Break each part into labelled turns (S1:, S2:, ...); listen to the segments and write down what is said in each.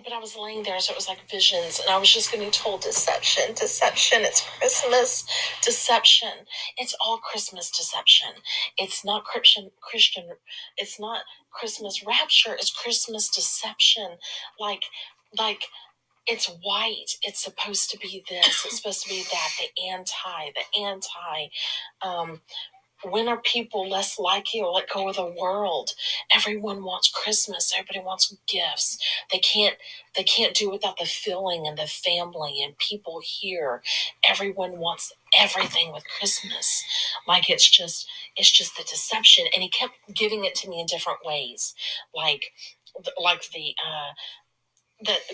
S1: but I was laying there, so it was like visions, and I was just getting told deception. It's Christmas deception. It's all Christmas deception. It's not Christian. It's not Christmas rapture. It's Christmas deception. Like, like it's white. It's supposed to be this. It's supposed to be that. The anti. When are people less likely to let go of the world? Everyone wants Christmas. Everybody wants gifts. They can't do without the feeling and the family and people here. Everyone wants everything with Christmas. Like it's just the deception. And he kept giving it to me in different ways. Like the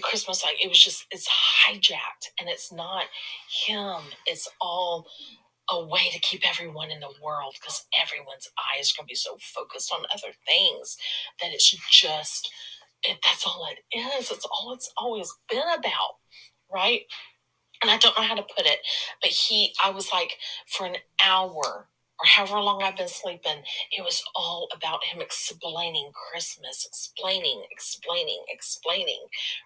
S1: Christmas, like it's hijacked, and it's not him. It's all a way to keep everyone in the world, because everyone's eyes are going to be so focused on other things that that's all it is. It's all it's always been about, right? And I don't know how to put it, but I was like, for an hour or however long I've been sleeping, it was all about him explaining Christmas, explaining,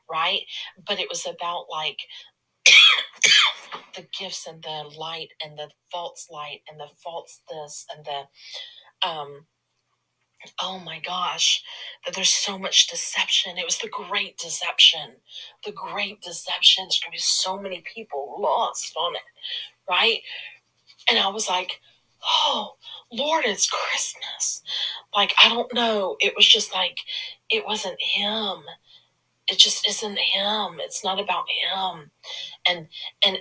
S1: right? But it was about like the gifts and the light and the false light and the false this and the oh my gosh, that there's so much deception. It was the great deception. There's going to be so many people lost on it, right? And I was like, oh Lord, it's Christmas. Like, I don't know, it was just like, it wasn't him. It just isn't him. It's not about him. And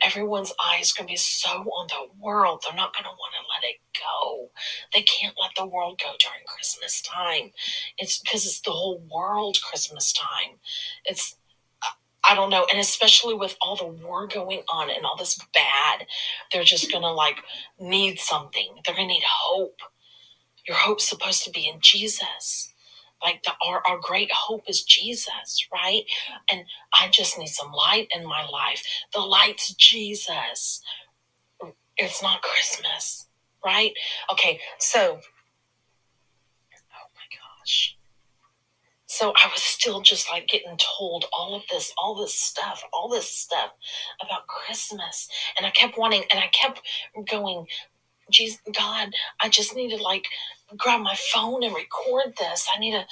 S1: everyone's eyes going to be so on the world. They're not going to want to let it go. They can't let the world go during Christmas time. It's because it's the whole world Christmas time. It's, I don't know. And especially with all the war going on and all this bad, they're just going to like need something. They're going to need hope. Your hope's supposed to be in Jesus. Like our great hope is Jesus, right? And I just need some light in my life. The light's Jesus. It's not Christmas, right? Okay, so, oh my gosh. So I was still just like getting told all this stuff about Christmas. And I kept going, Jesus, God, I just need to like grab my phone and record this. I need to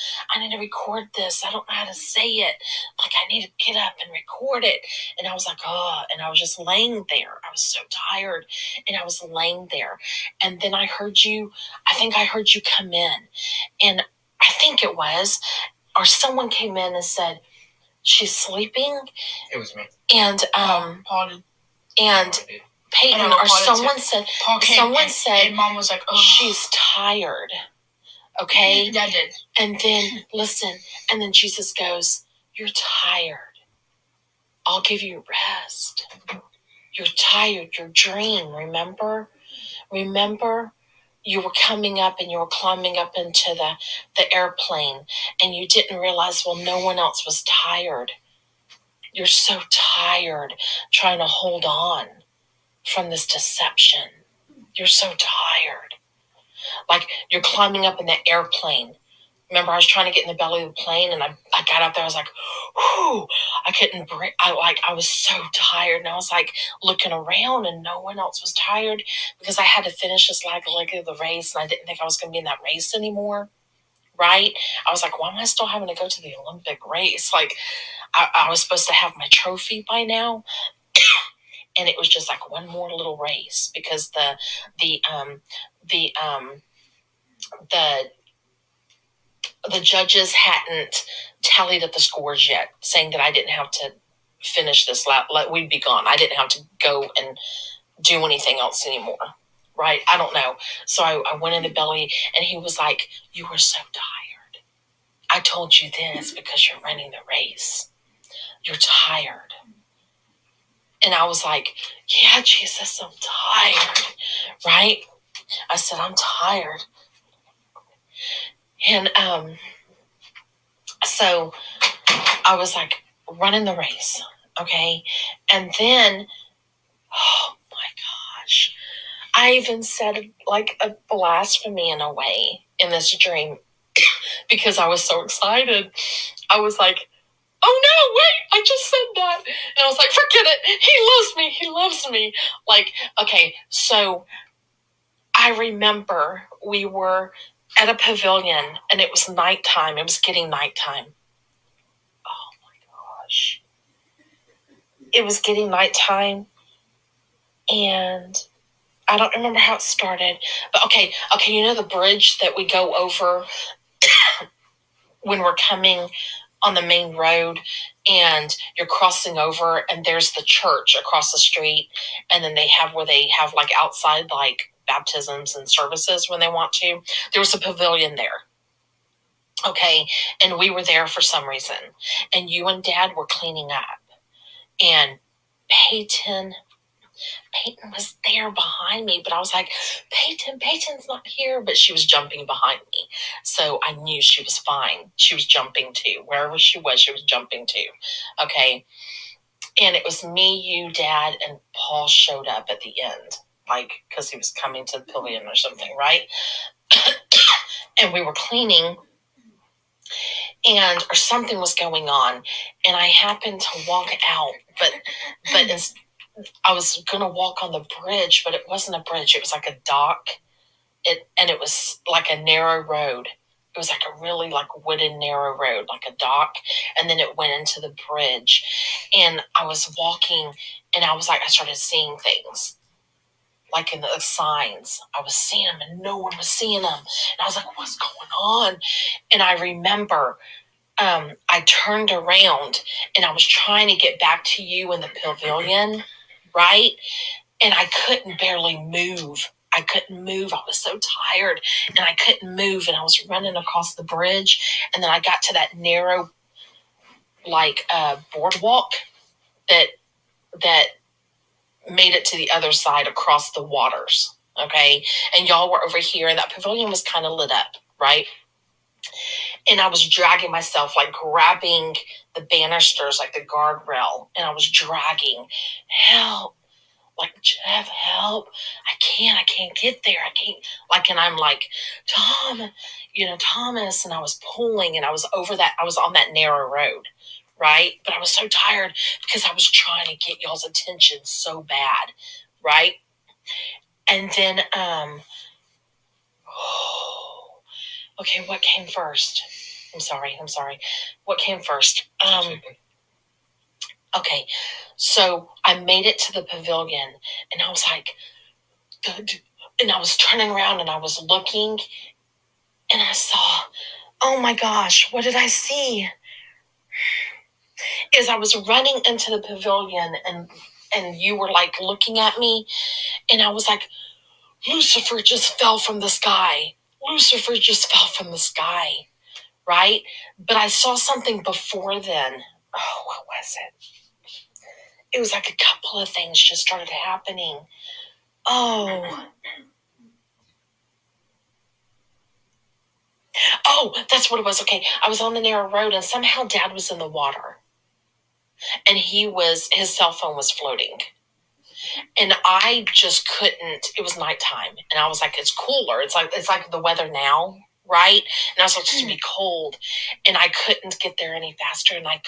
S1: record this. I don't know how to say it. Like, I need to get up and record it. And I was like, oh, and I was just laying there. I was so tired, and I was laying there. And then I think I heard you come in, and I think it was, or someone came in and said, she's sleeping. It was me. And, Paul did. And Peyton or someone said, and Mom was like, oh, she's tired. Okay? Dad did. And then, listen, and then Jesus goes, you're tired. I'll give you rest. You're tired. Your dream, remember? You were coming up and you were climbing up into the airplane, and you didn't realize, well, no one else was tired. You're so tired trying to hold on from this deception. You're so tired. Like, you're climbing up in the airplane. Remember, I was trying to get in the belly of the plane, and I got up there. I was like, whew, I couldn't breathe. I was so tired, and I was like looking around, and no one else was tired, because I had to finish this leg of the race, and I didn't think I was going to be in that race anymore. Right? I was like, why am I still having to go to the Olympic race? Like, I was supposed to have my trophy by now. And it was just like one more little race, because the judges hadn't tallied up the scores yet, saying that I didn't have to finish this lap. We'd be gone. I didn't have to go and do anything else anymore. Right? I don't know. So I went in the belly, and he was like, you were so tired. I told you this because you're running the race. You're tired. And I was like, yeah, Jesus, I'm tired, right? I said, I'm tired. And so I was like running the race, okay? And then, oh my gosh, I even said like a blasphemy in a way in this dream because I was so excited. I was like, oh no, wait, I just said that. And I was like, forget it. He loves me. He loves me. Like, okay, so I remember we were at a pavilion and it was nighttime. It was getting nighttime. Oh my gosh. It was getting nighttime and I don't remember how it started. But okay, you know the bridge that we go over when we're coming on the main road and you're crossing over and there's the church across the street and then they have where they have like outside like baptisms and services when they want to. There was a pavilion there. Okay, and we were there for some reason. And you and Dad were cleaning up. And Peyton was there behind me, but I was like, Peyton's not here, but she was jumping behind me. So I knew she was fine. She was jumping too. Wherever she was jumping too. Okay. And it was me, you, Dad, and Paul showed up at the end, like, because he was coming to the pavilion or something, right? And we were cleaning or something was going on. And I happened to walk out, but I was going to walk on the bridge, but it wasn't a bridge. It was like a dock. And it was like a narrow road. It was like a really like wooden narrow road, like a dock. And then it went into the bridge. And I was walking and I started seeing things. Like in the signs, I was seeing them and no one was seeing them. And I was like, what's going on? And I remember I turned around and I was trying to get back to you in the pavilion, right? And I couldn't barely move. I couldn't move. I was so tired and I couldn't move. And I was running across the bridge. And then I got to that narrow, like, boardwalk that made it to the other side across the waters. Okay. And y'all were over here and that pavilion was kind of lit up, right? And I was dragging myself, like grabbing the banisters, like the guardrail. And I was dragging, help. Like, Jeff, help. I can't get there. I can't. Like, and I'm like, Thomas. And I was pulling and I was over that. I was on that narrow road, right? But I was so tired because I was trying to get y'all's attention so bad, right? And then, okay, what came first? I'm sorry. What came first? Okay, so I made it to the pavilion and I was like, and I was turning around and I was looking and I saw, oh my gosh, what did I see? Is I was running into the pavilion and you were like looking at me and I was like, Lucifer just fell from the sky. Lucifer just fell from the sky, right? But I saw something before then. Oh, what was it? It was like a couple of things just started happening. Oh, that's what it was. Okay, I was on the narrow road and somehow Dad was in the water. And his cell phone was floating. And I just couldn't, it was nighttime. And I was like, it's cooler. It's like the weather now, right? And I was like, just to be cold. And I couldn't get there any faster. And I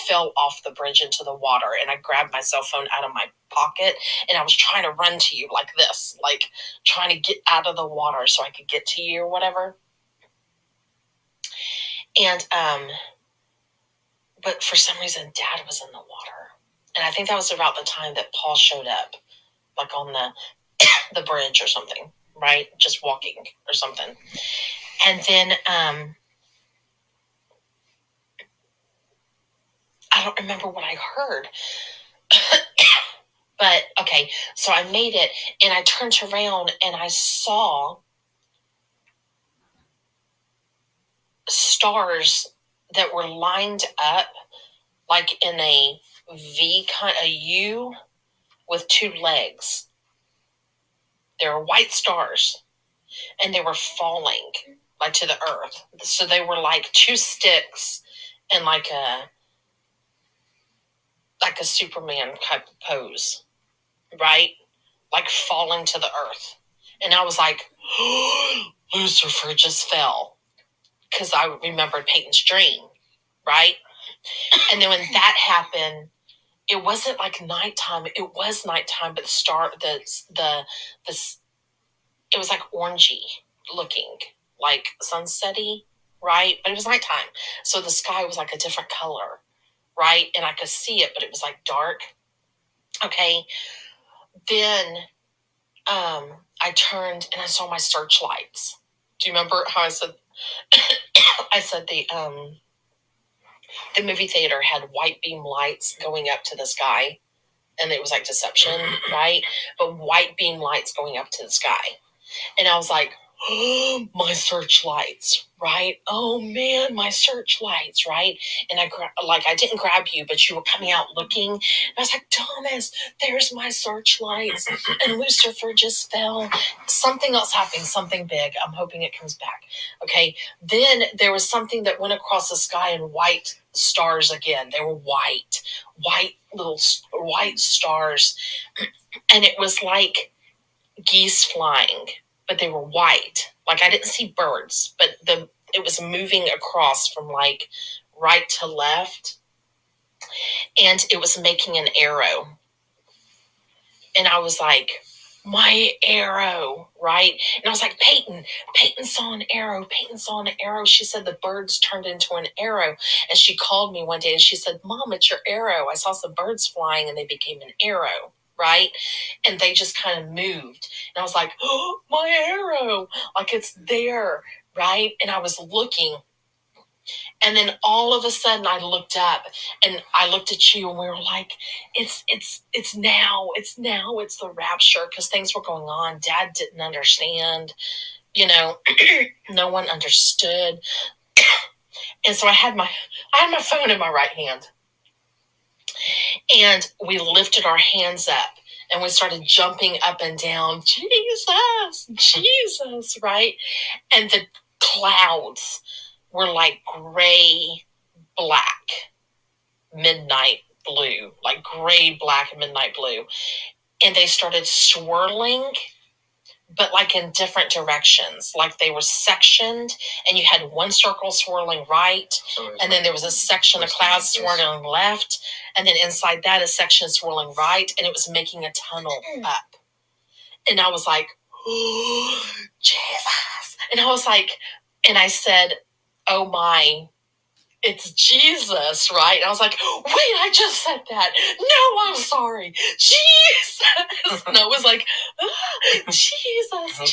S1: fell off the bridge into the water. And I grabbed my cell phone out of my pocket. And I was trying to run to you like this, like trying to get out of the water so I could get to you or whatever. And, but for some reason, Dad was in the water. And I think that was about the time that Paul showed up, like on the bridge or something, right? Just walking or something. And then I don't remember what I heard. But okay, so I made it and I turned around and I saw stars that were lined up like in a V kind, a U with two legs. They were white stars and they were falling like to the earth. So they were like two sticks and like a Superman type of pose, right? Like falling to the earth. And I was like, Lucifer just fell. Because I remembered Peyton's dream, right? And then when that happened, it wasn't like nighttime. It was nighttime, but the it was like orangey looking, like sunsetty, right? But it was nighttime, so the sky was like a different color, right? And I could see it, but it was like dark. Okay. Then I turned and I saw my searchlights. Do you remember how I said the movie theater had white beam lights going up to the sky, and it was like Deception, right? But white beam lights going up to the sky. And I was like, oh, my searchlights, right? Oh man, my searchlights, right? And I didn't grab you, but you were coming out looking. And I was like, Thomas, there's my searchlights. And Lucifer just fell. Something else happened, something big. I'm hoping it comes back. Okay. Then there was something that went across the sky in white stars again. They were little white stars. And it was like geese flying, but they were white. Like I didn't see birds, but it was moving across from like right to left, and it was making an arrow. And I was like, my arrow, right? And I was like, Peyton saw an arrow. Peyton saw an arrow. She said the birds turned into an arrow. And she called me one day and she said, Mom, it's your arrow. I saw some birds flying and they became an arrow, right? And they just kind of moved. And I was like, oh, my arrow. Like it's there, right? And I was looking. And then all of a sudden I looked up and I looked at you and we were like, it's now, it's the rapture, because things were going on. Dad didn't understand, no one understood. And so I had my phone in my right hand, and we lifted our hands up and we started jumping up and down, Jesus, right? And the clouds were like gray, black, midnight blue, like gray, black, midnight blue. And they started swirling, but like in different directions. Like they were sectioned, and you had one circle swirling right, and then there was a section of clouds swirling left, and then inside that a section swirling right, and it was making a tunnel up. And I was like, oh, Jesus. And I was like, and I said, oh my, it's Jesus, right? And I was like, wait, I just said that. No, I'm sorry. Jesus. And I was like, Jesus.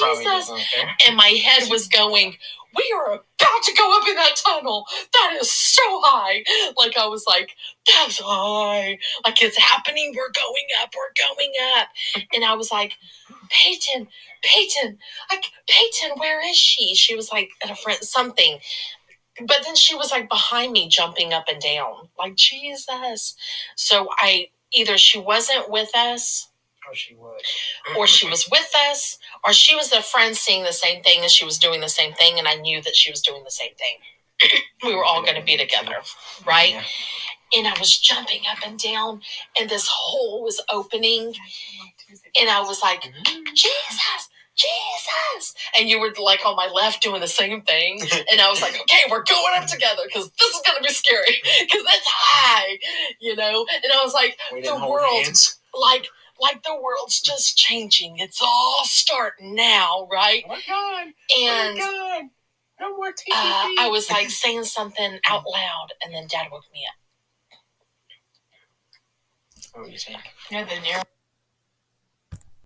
S1: And my head was going, we are about to go up in that tunnel. That is so high. Like I was like, that's high. Like it's happening. We're going up. And I was like, Peyton, where is she? She was like at a friend, something. But then she was like behind me, jumping up and down, like Jesus. So either she wasn't with us, or she was with us, or she was a friend seeing the same thing and she was doing the same thing, and I knew that she was doing the same thing. We were all going to be together, right? Yeah. And I was jumping up and down, and this hole was opening, and I was like, Jesus. And you were like on my left doing the same thing. And I was like, okay, we're going up together because this is going to be scary because it's high, And I was like, the world, like the world's just changing. It's all starting now, right? Oh my God. And oh my God. No more TCP. I was like saying something out loud, and then Dad woke me up. What were you saying? Yeah, the